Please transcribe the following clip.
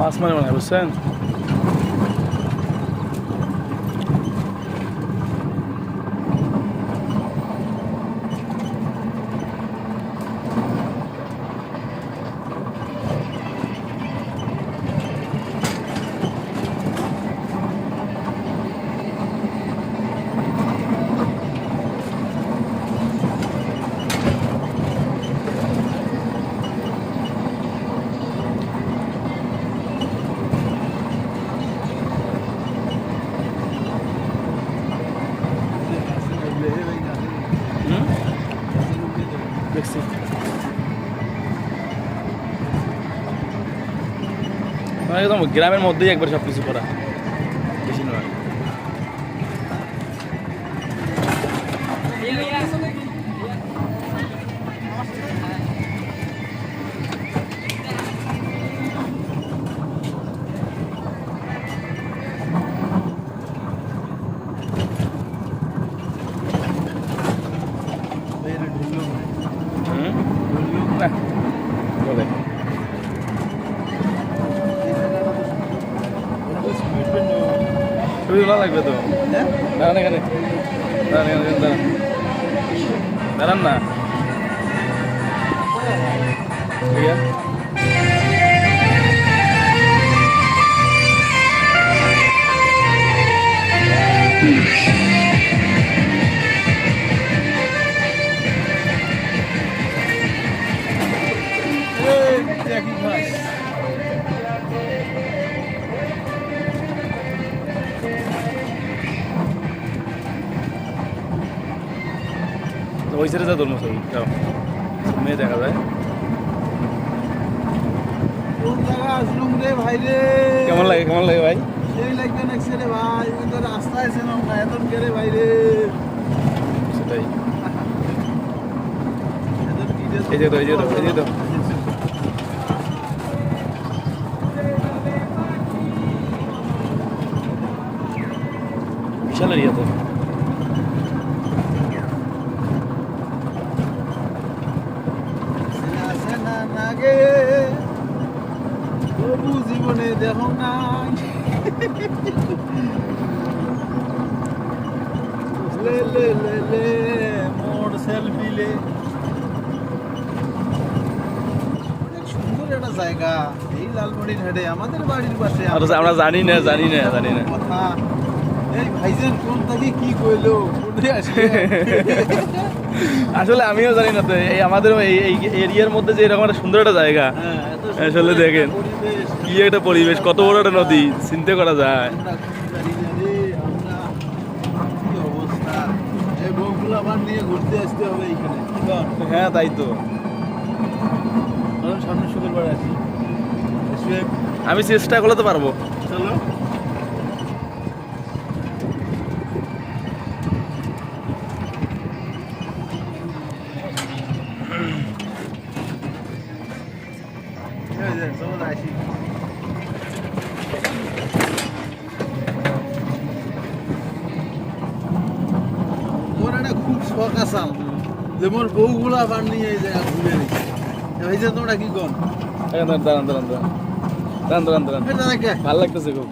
মাছ মানে মনে হয় বুঝছেন। দেখছি একদম গ্রামের মধ্যেই একবার সব কিছু করা, বেশি নয়। বলে খুবই ভালো লাগবে তো। দাঁড়ান এখানে, দাঁড়ান এখানে, দাঁড়ান দাঁড়ান না, ঠিক আছে। ওই সাইডে যা ধর্ম ছবি যাও, মেয়ে দেখা যায়। কেমন লাগে, কেমন লাগে ভাই? সেই লাগবে না রে ভাই, ওই তো রাস্তা আছে না এত গেলে বাইরে সেটাই। এই যে তো, এই যে তো, এই যে তো বিশাল এরিয়া তো। তবু জীবনে দেখো নাই লে লে লে লে মোর সেলফি লে। অনেক সুন্দর একটা জায়গা এই লালমনির হাটে, আমাদের বাড়ির পাশে। আমরা জানি না, জানি না, জানি না কথা। এই ভাইজান কোন থেকে কি কইলো, কোনে আসে আসলে আমিও জানি না তো। এই আমাদের এই এরিয়ার মধ্যে যে এরকম একটা সুন্দর একটা জায়গা, আসলে দেখেন কি একটা পরিবেশ, কত বড় একটা নদী, চিন্তা করা যায়। নিয়ে ঘুরতে আসতে হবে এইখানে। হ্যাঁ তাই তো, সামনে শুক্রবার আসি, আমি চেষ্টা করলে তো পারবো। চলো চলো আসি। মোর একটা খুব শখ আসাল যে মোর বউগুলা আবার নিয়ে এই জায়গা ঘুরে নিচ্ছে। ভাই যে তোমরা কি কর? দাঁড়ান দাঁড়ান দাঁড়ান দাঁড়ান দাঁড়ান দাঁড়ান দাঁড়ান, দাদা কে ভালো লাগতেছে খুব।